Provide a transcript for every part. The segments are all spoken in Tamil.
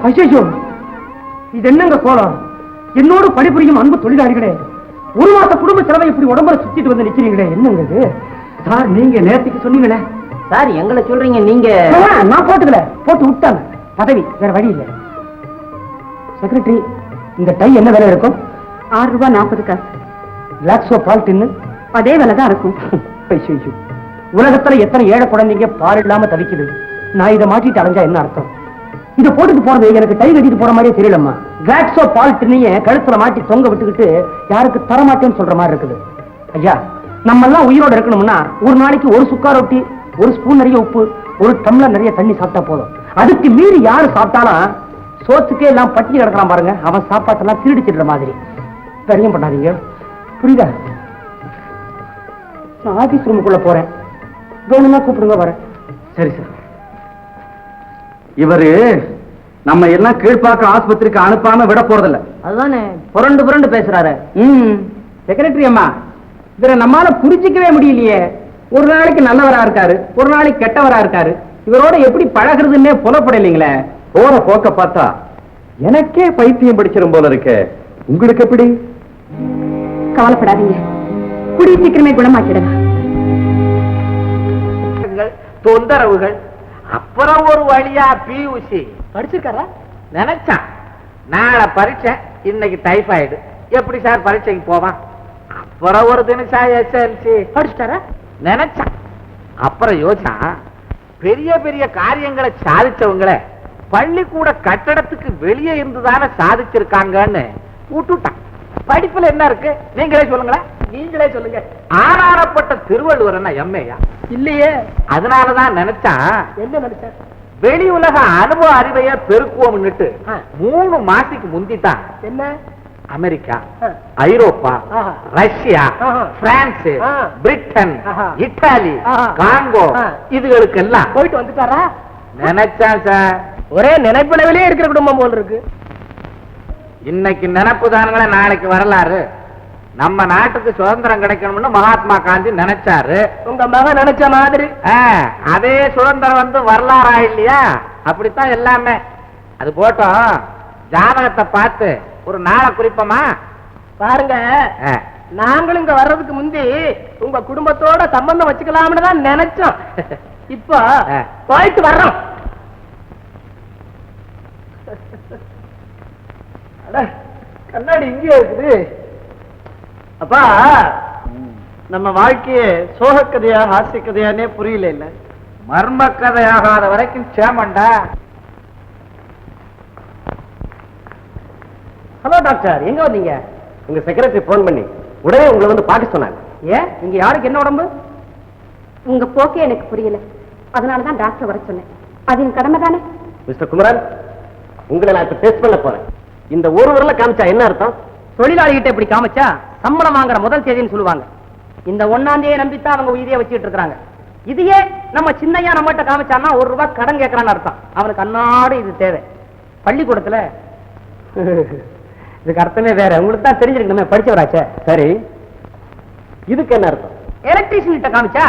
ஐயோ, இது என்னங்க கோலம்? என்னோடு பணிபுரியும் அன்பு தொழிலாளிகளே, ஒரு மாச குடும்ப செலவை இப்படி உடம்புல சுத்திட்டு வந்து நிக்கிறீங்களே, என்னங்க இது? சார், நீங்க நேரத்துக்கு சொன்னீங்களே சார். எங்களை சொல்றீங்க நீங்க? நான் போட்டுக்கல, போட்டு விட்டாங்க. பதவி வேற வழி இல்லை. செக்ரட்டரி, இந்த டை என்ன விலை இருக்கும்? ₹6.40. லாக்ஸோ பால் டின்னு அதே விலைதான் இருக்கும். உலகத்துல எத்தனை ஏழை குழந்தைங்க பால் இல்லாம தவிக்குது. நான் இதை மாட்டிட்டு அலைஞ்சா என்ன அர்த்தம்? இதை போட்டுட்டு போறது எனக்கு டை கட்டிட்டு போற மாதிரியே தெரியலம்மா. கிளாக்ஸோ பால் டின்னைய கழுத்துல மாட்டி தொங்க விட்டுக்கிட்டு யாருக்கு தரமாட்டேன்னு சொல்ற மாதிரி இருக்குது. ஐயா, நம்ம எல்லாம் உயிரோட இருக்கணும்னா ஒரு நாளைக்கு ஒரு சுக்கா ரொட்டி, ஒரு ஸ்பூன் நிறைய உப்பு, ஒரு டம்ளர் நிறைய தண்ணி சாப்பிட்டா போதும். அதுக்கு மீறி யாரு சாப்பிட்டாலும் சோத்துக்கே எல்லாம் பட்டினி கிடக்கலாம் பாருங்க. அவன் சாப்பாட்டெல்லாம் திருடிச்சிடுற மாதிரி. தெரியும் பண்ணாதீங்க, புரியுதா? நான் ஆபீஸ் ரூமுக்குள்ள போறேன், வேணும்னா கூப்பிடுங்க, வரேன். சரி சார். இவரு நம்ம எல்லாம் கீழ்பாக்க ஆஸ்பத்திரிக்கு அனுப்பாம விட போறதில்ல. அதுதானே புரண்டு புரண்டு பேசுறாரு. செக்ரட்டரி அம்மா, இவரை நம்மால புரிஞ்சிக்கவே முடியலையே. ஒரு நாளைக்கு நல்லவரா இருக்காரு, ஒரு நாளைக்கு கெட்டவரா இருக்காரு. இவரோட எப்படி பழகுறதுன்னே புலப்படலைங்களே. போற போக்க பார்த்தா எனக்கே பைத்தியம் பிடிச்சிரும் போல இருக்கு. உங்களுக்கு எப்படி? கவலைப்படாதீங்க, கூடிய சீக்கிரமே குணமாக்கிடுங்க. தொந்தரவுகள், அப்புறம் ஒரு வழியா பியூசி படிச்சிருக்காரா? நினைச்சான் நாளை பரீட்சை, இன்னைக்கு டைபாய்டு, எப்படி சார் பரீட்சைக்கு போவான்? அப்புறம் ஒரு தினசா எஸ்எல்சி படிச்சுட்டாரா? நினைச்சான். அப்புறம் யோசிச்சா, பெரிய பெரிய காரியங்களை சாதிச்சவங்களை பள்ளிக்கூட கட்டடத்துக்கு வெளியே இருந்துதானே சாதிச்சிருக்காங்கன்னு விட்டுட்டான். படிப்புல என்ன இருக்கு நீங்களே சொல்லுங்களேன். நீங்களே சொல்லுங்க. ஆறாரப்பட்ட திருவள்ளுவர் என்ன எம்ஏயா? இல்லையே. அதனாலதான் நினைச்சா, என்ன நினைச்சா? வெளி உலக அனுபவ அறிவைய பெருக்குவோம்னுட்டு 3 மாசத்துக்கு முந்தித்தான் என்ன America, Europe, Russia, France, Britain, Italy, Congo இதுகளுக்கெல்லாம் போயிட்டு வந்துட்டாரா? நினைச்சான் சார். ஒரே நினைப்பளவிலே இருக்கிற குடும்பம் போல் இருக்கு. இன்னைக்கு நினைப்பு தானுங்களே நாளைக்கு வரலாறு. நம்ம நாட்டுக்கு சுதந்திரம் கிடைக்கணும்னு மகாத்மா காந்தி நினைச்சாரு. உங்க மகன் நினைச்ச மாதிரி அதே சுதந்திரம் வந்து வரலாறா இல்லையா? அப்படித்தான் எல்லாமே. அது போட்டோம், ஜாதகத்தை பார்த்து ஒரு நாளை குறிப்போமா? பாருங்க, நாங்களும் இங்க வர்றதுக்கு முந்தி உங்க குடும்பத்தோட சம்பந்தம் வச்சுக்கலாம்னு தான் நினைச்சோம். இப்போ போயிட்டு வர்றோம். கண்ணாடி இங்கே இருக்குது. அப்பா, நம்ம வாழ்க்கையே சோகக்கதையா ஹாஸ்ய கதையானே புரியல. இல்ல மர்ம கதையாகாத வரைக்கும் சேமண்டா. ஹலோ டாக்டர், எங்க வந்தீங்க? உங்க செக்ரட்டரி போன் பண்ணி உடனே உங்களை வந்து பார்க்க சொன்னாங்க. ஏன், இங்க யாருக்கு என்ன உடம்பு? உங்க போக்கே எனக்கு புரியல, அதனாலதான் டாக்டர் வர சொன்னேன். அது என் கடமை தானே. மிஸ்டர் குமரன், உங்களை நான் இப்ப டெஸ்ட் பண்ண போறேன். இந்த ஒரு விரல காமிச்சா என்ன அர்த்தம்? தொழிலாளிகிட்ட இப்படி காமிச்சா சம்பளம் வாங்குற முதல் தேதின்னு சொல்லுவாங்க. இந்த 1ஆம் தேதியை நம்பித்தான் அவங்க உயிரியை வச்சுட்டு இருக்காங்க. இதையே நம்ம சின்னையா நம்மகிட்ட காமிச்சான்னா ₹1 கடன் கேட்கறான்னு அர்த்தம். அவனுக்கு அன்னாடு இது தேவை. பள்ளிக்கூடத்துல இதுக்கு அர்த்தமே வேற. உங்களுக்கு தான் தெரிஞ்சிருக்கணுமே, படிச்சவராச்சே. சரி, இதுக்கு என்ன அர்த்தம்? எலக்ட்ரீஷியன் கிட்ட காமிச்சா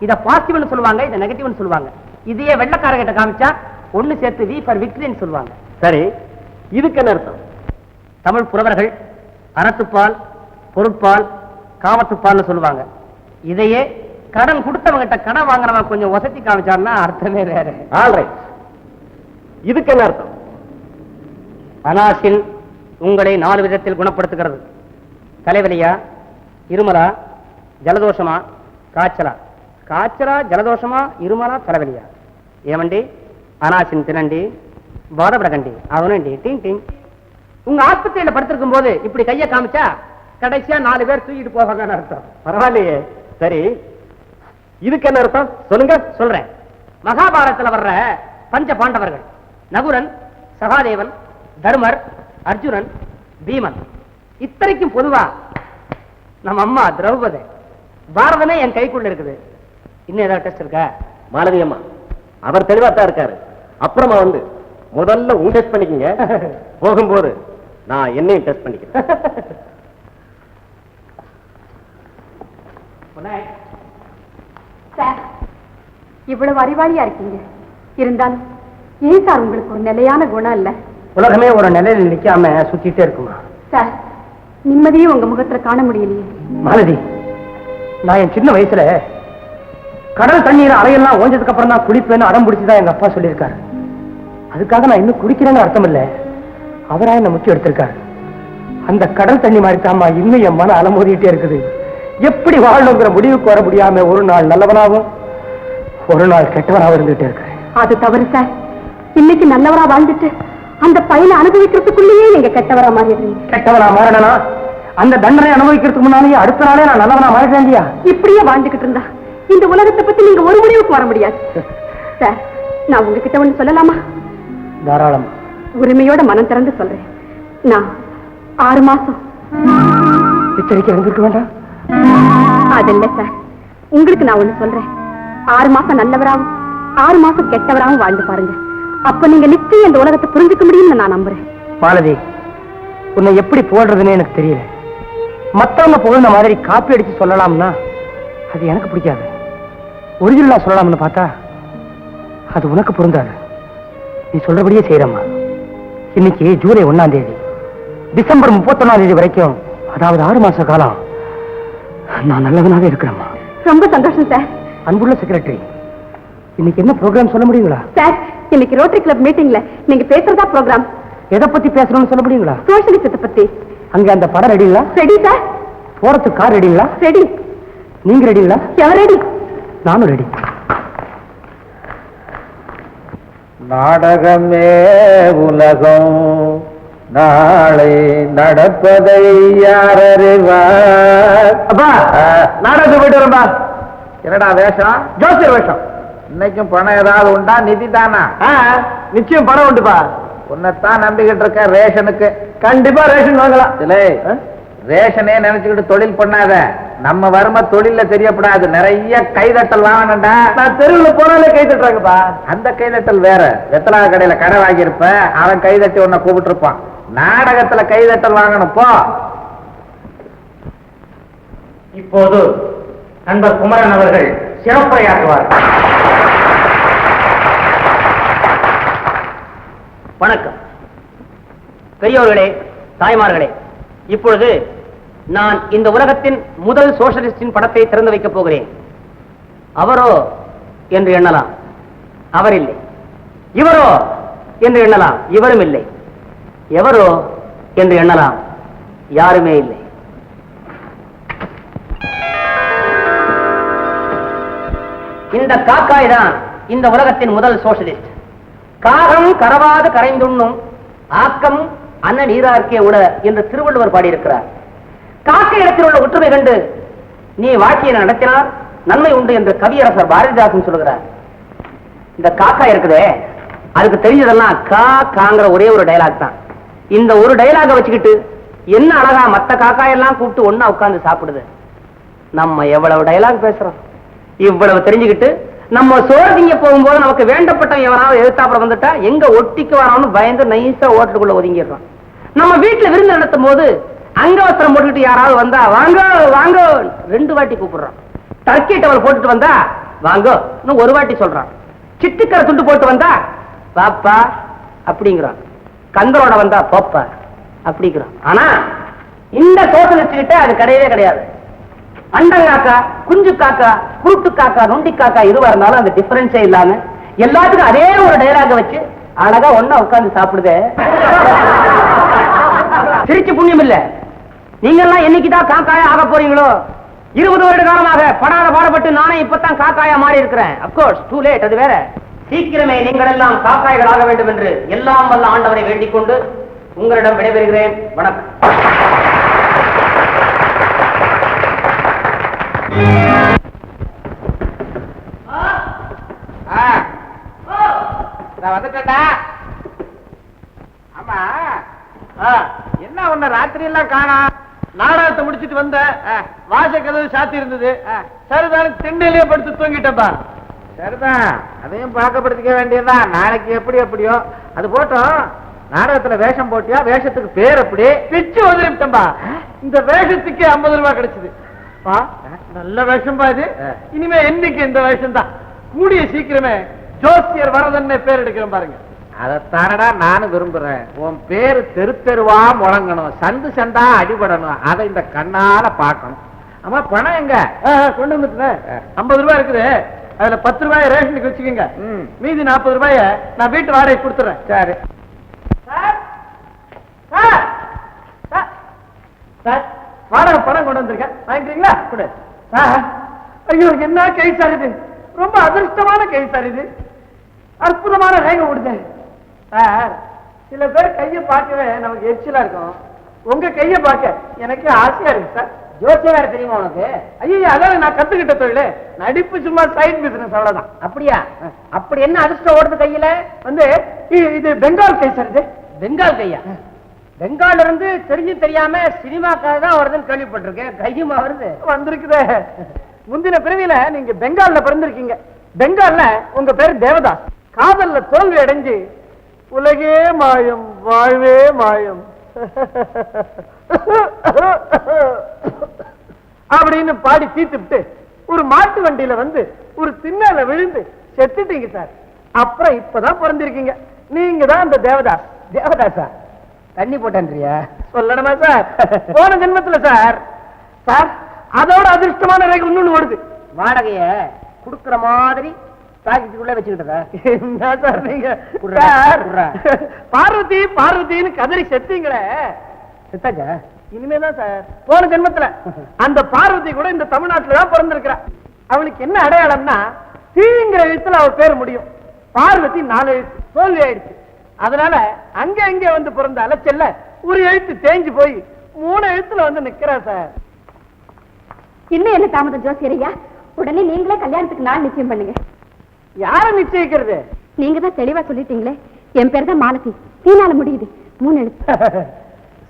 இத பாசிட்டிவ்னு சொல்லுவாங்க, இத நெகட்டிவ்னு சொல்லுவாங்க. இதையே வெள்ளக்கார கிட்ட காமிச்சா ஒன்னு சேர்த்து வி ஃபார் விக்டரின்னு சொல்லுவாங்க. சரி, இதுக்கு என்ன அர்த்தம்? தமிழ் புலவர்கள் அறத்துப்பால், பொருட்பால், காமத்துப்பால்னு சொல்லுவாங்க. இதையே கடன் கொடுத்தவங்கிட்ட கடன் வாங்குறவன் கொஞ்சம் வசதி காமிச்சான்னா அர்த்தமே வேற. ஆல்ரைட், இதுக்கு என்ன அர்த்தம்? அனாசின் உங்களை 4 விதத்தில் குணப்படுத்துகிறது. தலைவலியா, இருமலா, ஜலதோஷமா, காய்ச்சலா? காய்ச்சலா, ஜலதோஷமா, இருமலா, தலைவலியா? ஏமண்டி அனாசின் தினண்டி பாதபடகண்டி அவனண்டி டிங் டிங். உங்க ஆஸ்பத்திரியில படுத்திருக்கும் போது இப்படி கைய காமிச்சா கடைசியா 4 பேர் தூக்கிட்டு போவாங்கன்னு அர்த்தம். பரவாயில்லையே. சரி, இதுக்கு என்ன அர்த்தம் சொல்லுங்க. சொல்றேன். மகாபாரதத்துல வர்ற பஞ்ச பாண்டவர்கள் நகுலன், சகாதேவன், தர்மர், அர்ஜுனன், பீமன், இத்தனைக்கும் பொதுவா நம்ம அம்மா திரௌபதி. பாரதமே என் கைக்குள்ள இருக்குது. இன்னும் ஏதாவது டெஸ்ட் இருக்கா? மாலதி அம்மா, அவர் தெளிவாத்தான் இருக்காரு. அப்புறமா வந்து முதல்ல உங்க டெஸ்ட் பண்ணிக்கங்க. போகும்போது நான் என்னையும் டெஸ்ட் பண்ணிக்கிறேன். சார், இவ்வளவு அறிவாளியா இருக்கீங்க. இருந்தாலும் ஏன் சார் உங்களுக்கு ஒரு நிலையான குணம் இல்ல? உலகமே ஒரு நிலையில நிக்காம சுத்திட்டே இருக்குமா சார், நிம்மதியே உங்க முகத்துல காண முடியலையே. மாலதி, நான் என் சின்ன வயசுல கடல் தண்ணீர் அலையெல்லாம் ஓஞ்சதுக்கு அப்புறம் தான் குளிப்பேன்னு அடம் பிடிச்சுதான் எங்க அப்பா சொல்லியிருக்காரு. அதுக்காக நான் இன்னும் குடிக்கிறேன்னு அர்த்தம் இல்ல, அவரா என்ன முக்கியம் எடுத்திருக்காரு. அந்த கடல் தண்ணி மாதிரி தாமா இன்னும் என் மன அலமோதிட்டே இருக்குது. எப்படி வாழணுங்கிற முடிவுக்கு வர முடியாம ஒரு நாள் நல்லவனாகவும் ஒரு நாள் கெட்டவனாகவும் இருந்துகிட்டே இருக்கு. அது தவறு சார். இன்னைக்கு நல்லவரா வாழ்ந்துட்டு அந்த பையனை அனுபவிக்கிறதுக்குள்ளேயே நீங்க கெட்டவரா மாறிடுறீங்க. கெட்டவனா மாறினா அந்த தண்டனை அனுபவிக்கிறதுக்கு முன்னாலேயே அடுத்த நாளே நான் நல்லவனா மாறிட்டேன் இல்லையா? இப்படியே வாழ்ந்துகிட்டு இருந்தா இந்த உலகத்தை பத்தி நீங்க ஒரு முடிவுக்கு வர முடியாது. சார், நான் உங்ககிட்ட ஒண்ணு சொல்லலாமா? தாராளம். உரிமையோட மனம் திறந்து சொல்றேன். நான் 6 மாசம் எச்சரிக்கை இருந்திருக்க வேண்டாம். அது இல்ல சார், உங்களுக்கு நான் ஒண்ணு சொல்றேன். 6 மாசம் நல்லவராவும் 6 மாசம் கெட்டவராவும் வாழ்ந்து பாருங்க. அப்ப நீங்க நிச்சயம் இந்த உலகத்தை புரிஞ்சுக்க முடியும்னு நான் நம்புறேன். மாலதி, உன்னை எப்படி போடுறதுன்னு எனக்கு தெரியல. மத்தவங்க புகழ்ந்த மாதிரி காப்பி அடிச்சு சொல்லலாம்னா அது எனக்கு பிடிக்காது. ஒரிஜினலா சொல்லலாம்னு பார்த்தா அது உனக்கு பொருந்தாது. நீ சொல்றபடியே செய்யறம்மா. இன்னைக்கு ஜூலை 1ஆம் தேதி, டிசம்பர் 31ஆம் தேதி வரைக்கும், அதாவது 6 மாச காலம் நான் நல்லவனாவே இருக்கிறேம்மா. ரொம்ப சந்தோஷம் சார். அன்புள்ள செக்ரட்டரி, இன்னைக்கு என்ன ப்ரோக்ராம் சொல்ல முடியுங்களா? சார், இன்னைக்கு ரோட்டரி கிளப் மீட்டிங்ல நீங்க பேசுறதா ப்ரோக்ராம். எதை பத்தி பேசணும்னு சொல்ல முடியுங்களா? சோஷலிசத்தை பத்தி. அங்க அந்த படம் ரெடிங்களா? Ready sir. போறதுக்கு கார் ரெடிங்களா? ரெடி. நீங்க ரெடிங்களா? எவர் ரெடி? நானும் ரெடி. நாடகமே உலகம், நாளை நடப்பதை யார் அறிவார்? அப்பா, நாடகத்துக்கு போயிட்டு வரம்பா. என்னடா வேஷம்? ஜோசியர் வேஷம். இன்னைக்கும் பணம் ஏதாவது உண்டா? நிதி தானா? நிச்சயம் பணம் உண்டுப்பா. உன்னைத்தான் நம்பிக்கிட்டு இருக்க. ரேஷனுக்கு கண்டிப்பா ரேஷன் வாங்கலாம். ரேஷனே நினைச்சுக்கிட்டு தொழில் பண்ணாத. நம்ம வறுமை தொழில தெரியப்படாது. நிறைய கைதட்டல் வாங்கணும்டா. நான் தெருவில் போனாலே கை தட்டுறாங்கப்பா. அந்த கைதட்டல் வேற. எத்தனா கடையில கடை வாங்கியிருப்ப, அவன் கைதட்டி உன்னை கூப்பிட்டு இருப்பான். நாடகத்துல கைதட்டல் வாங்கணும் போ. இப்போது நண்பர் குமரன் அவர்கள் சிறப்புரையாற்றுவார். வணக்கம் பெரியோர்களே, தாய்மார்களே. இப்பொழுது நான் இந்த உலகத்தின் முதல் சோஷலிஸ்டின் படத்தை திறந்து வைக்கப் போகிறேன். அவரோ என்று எண்ணலாம், அவர் இல்லை. இவரோ என்று எண்ணலாம், இவரும் இல்லை. எவரோ என்று எண்ணலாம், யாருமே இல்லை. இந்த காக்காய் தான் இந்த உலகத்தின் முதல் சோஷலிஸ்ட். காகம் கரவாது கரைந்துண்ணும், ஆக்கம் அன்ன நீரார்க்கே உட என்று திருவள்ளுவர் பாடியிருக்கிறார். காக்கை இடத்தில் உள்ள ஒற்றுமை கண்டு நீ வாழ்க்கையை நடத்தினால் நன்மை உண்டு என்று கவியரசர் பாரதிதாசன் சொல்கிறார். இந்த காக்கா இருக்குதே, அதுக்கு தெரிஞ்சதெல்லாம் காங்கிற ஒரே ஒரு டயலாக் தான். இந்த ஒரு டயலாக வச்சுக்கிட்டு என்ன அழகா மத்த காக்காயெல்லாம் கூப்பிட்டு ஒன்னா உட்கார்ந்து சாப்பிடுது. நம்ம எவ்வளவு டயலாக் பேசுறோம். இவ்வளவு தெரிஞ்சுக்கிட்டு நம்ம சோறு திங்க போகும்போது நமக்கு வேண்டப்பட்ட எவனாவது எதிர்த்தாப்புறம் வந்துட்டா எங்க ஒட்டிக்கு வரான்னு பயந்து நைசா ஓட்டலுக்குள்ள ஒதுங்கிடுறோம். நம்ம வீட்டுல விருந்து நடத்தும் போது அங்கவஸ்திரம் போட்டுக்கிட்டு யாராவது வந்தா வாங்க வாங்க 2 வாட்டி கூப்பிடுறோம். டர்க்கி டவல் போட்டுட்டு வந்தா வாங்க ஒரு வாட்டி சொல்றான். சிட்டுக்கரை துண்டு போட்டு வந்தா பாப்பா அப்படிங்கிறான். கந்தரோட வந்தா போப்பா அப்படிங்கிறான். ஆனா இந்த சோஷலிஸ்ட் கிட்ட அது கிடையவே கிடையாது. அண்டங்காக்கா, குஞ்சு காக்கா, குருட்டு காக்கா, நொண்டி காக்கா எதுவா இருந்தாலும் அந்த டிஃபரன்ஸே இல்லாம எல்லாத்துக்கும் அதே ஒரு டயலாக வச்சு அழகா ஒன்னா உட்கார்ந்து சாப்பிடுதே. சிரிச்சு புண்ணியம் இல்ல. நீங்க எல்லாம் என்னைக்குதான் காக்காயா ஆக போறீங்களோ? 20 வருட காலமாக படாத பாடப்பட்டு நானே இப்பதான் காக்காயா மாறி இருக்கிறேன். அப்கோர்ஸ் டூ லேட், அது வேற. சீக்கிரமே நீங்கள் எல்லாம் காக்காய்கள் ஆக வேண்டும் என்று எல்லாம் வல்ல ஆண்டவரை வேண்டிக் கொண்டு உங்களிடம் விடைபெறுகிறேன். வணக்கம். வந்துட்டா. ஆமா, என்ன ஒண்ணு ராத்திரி எல்லாம் காணா? நாடகத்தை முடிச்சிட்டு வந்த வாச கதவு சாத்தி இருந்தது. சரிதான், திண்ணையிலேயே படுத்து தூங்கிட்டப்பா. சரிதான், அதையும் பழக்கப்படுத்திக்க வேண்டியதுதான். நாளைக்கு எப்படி எப்படியோ அது போட்டோம். நாடகத்துல வேஷம் போட்டியா? வேஷத்துக்கு பேர் எப்படி? பிச்சு வந்துட்டம்பா. இந்த வேஷத்துக்கு 50 ரூபாய் கிடைச்சது. நல்ல வேஷம் பா இது. இனிமே என்னைக்கு இந்த வேஷம் தான். கூடிய சீக்கிரமே ஜோசியர் வரதன்னு பேர் எடுக்கிறோம் பாருங்க. அதைத்தானடா நானும் விரும்புறேன். உன் பேரு தெரு தெருவா முழங்கணும், சந்து சந்தா அடிபடணும், அதை இந்த கண்ணால பார்க்கணும். ஆமா பணம் எங்க? கொண்டு வந்துட்டேன். 50 ரூபாய் இருக்குது, அதுல 10 ரூபாய் ரேஷனுக்கு வச்சுக்கோங்க. மீதி 40 ரூபாய நான் வீட்டு வாடகை கொடுத்துறேன். சரி. வாடகை பணம் கொண்டு வந்திருக்கேன், வாங்கிக்கிறீங்களா? கொடு. ஐயோ என்ன கை சார் இது, ரொம்ப அதிர்ஷ்டமான கை சார் இது, அற்புதமான ரேகை விடுதேன் சார். சில பேர் கையை பார்க்கவே நமக்கு எரிச்சலா இருக்கும், உங்க கையை பார்க்க எனக்கு ஆசையா இருக்கு சார். ஜோசியம் வேற தெரியுமா உனக்கு? ஐயோ அதான் நான் கத்துக்கிட்ட தொழில், நடிப்பு சும்மா சைட் பிசினஸ் அவ்வளவுதான். அப்படியா? அப்படி என்ன அதிர்ஷ்டம் ஓடுது கையில? வந்து இது பெங்கால் கை சார். இது பெங்கால் கையா? பெங்கால்ல இருந்து தெரிஞ்சு தெரியாம சினிமாக்காக தான் வருதுன்னு கேள்விப்பட்டிருக்கேன், கையுமா வருது? வந்திருக்குதே. முந்தின பிறவியில நீங்க பெங்கால்ல பிறந்திருக்கீங்க. பெங்கால்ல உங்க பேரு தேவதாஸ். காதல்ல தோல்வி அடைஞ்சு உலகே மாயம் வாழ்வே மாயம் அப்படின்னு பாடி தீர்த்துட்டு ஒரு மாட்டு வண்டியில வந்து ஒரு திண்ணல விழுந்து செத்துட்டீங்க சார். அப்புறம் இப்பதான் பிறந்திருக்கீங்க. நீங்க தான் அந்த தேவதாஸ். தேவதாசா? தண்ணி போட்டேன்றியா? சொல்லணுமா சார்? போன ஜென்மத்துல சார். சார் அதோட அதிர்ஷ்டமான ரேகை இன்னொன்னு ஓடுது. வாடகைய குடுக்குற மாதிரி பாக்கெட்டுக்குள்ள வச்சுக்கிட்டதா? என்ன சார் நீங்க சார், பார்வதி பார்வதின்னு கதறி செத்தீங்களே, செத்தாச்சா? இனிமேதான் சார். போன ஜென்மத்துல அந்த பார்வதி கூட இந்த தமிழ்நாட்டுல தான் பிறந்திருக்கிறா. அவளுக்கு என்ன அடையாளம்னா தீங்கிற எழுத்துல அவ பேர் முடியும். பார்வதி 4 எழுத்து, தோல்வி ஆயிடுச்சு. அதனால அங்க அங்க வந்து பிறந்த அலைச்சல்ல ஒரு எழுத்து தேஞ்சு போய் 3 எழுத்துல வந்து நிக்கிறா சார். இன்னும் என்ன தாமதம் ஜோசியரையா, உடனே நீங்களே கல்யாணத்துக்கு நாள் நிச்சயம் பண்ணுங்க. யார நிச்சயிக்கிறது? நீங்க தான் தெளிவா சொல்லிட்டீங்களே, என் பேர் தான் மாலதி, தீனால முடியுது, 3 எழுத்து.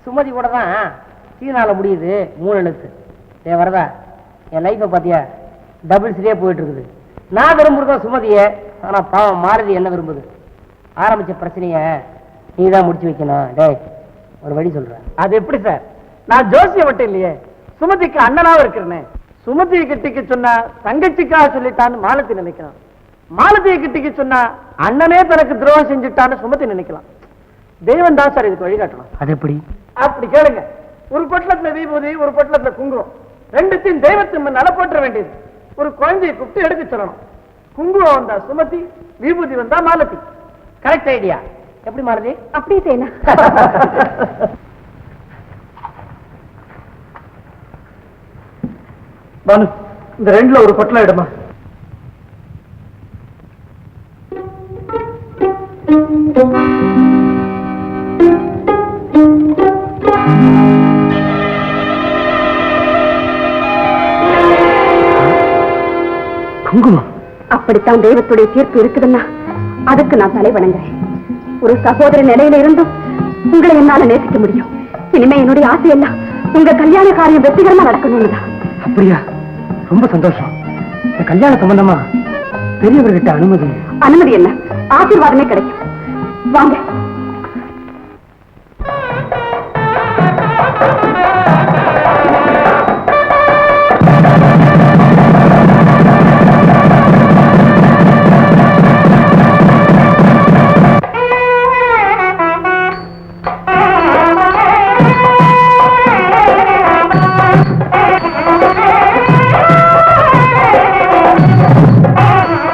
சுமதி கூட தான் சீனால முடியுது, 3 எழுத்து. ஏன் வரதா, என் லைஃபை பாத்தியா, டபுள்ஸ்லயே போயிட்டு இருக்குது. நான் விரும்புறதா சுமதிய, ஆனா பாவம் மாலதி என்ன விரும்புது? ஆரம்பிச்ச பிரச்சனைய நீ தான் முடிச்சு வைக்கணும். டேய் ஒரு வழி சொல்றேன். அது எப்படி சார்? நான் ஜோசியம் மட்டும் இல்லையே, சுமதிக்கு அண்ணனாவும் இருக்கிறேனே. சுமதியை கிட்டிக்கு சொன்னா தங்கச்சிக்காக சொல்லிட்டான்னு மாலத்தி நினைக்கலாம். மாலத்தியை கிட்டிக்கு சொன்னா அண்ணனே தனக்கு துரோகம் செஞ்சுட்டான்னு சுமதி நினைக்கலாம். தெய்வம் தான் சார் இதுக்கு வழிகாட்டணும். அது எப்படி? அப்படி கேளுங்க. ஒரு பொட்டலத்துல விபூதி, ஒரு பொட்டலத்துல குங்குமம், ரெண்டுத்தையும் தெய்வத்தின் முன்னால போற்ற வேண்டியது. ஒரு குழந்தையை கூப்பிட்டு எடுக்க சொல்லணும். குங்குமம் வந்தா சுமதி, விபூதி வந்தா மாலத்தி. Correct idea. எப்படி மாலதி? அப்படியே செய்யணும். பானு, இந்த 2ல ஒரு பொட்டலம் எடுமா. குங்குமம். அப்படித்தான் தெய்வத்துடைய தீர்ப்பு இருக்குதுன்னா அதுக்கு நான் தலை வணங்குறேன். ஒரு சகோதர நிலையில இருந்தும் உங்களை என்னால நேசிக்க முடியும். இனிமே என்னுடைய ஆசை எல்லாம் உங்க கல்யாண காரியம் வெற்றிகரமா நடக்கணும்னுதான். அப்படியா? ரொம்ப சந்தோஷம். இந்த கல்யாண சம்பந்தமா பெரியவர்கிட்ட அனுமதி என்ன? ஆசீர்வாதமே கிடைக்கும். வாங்க.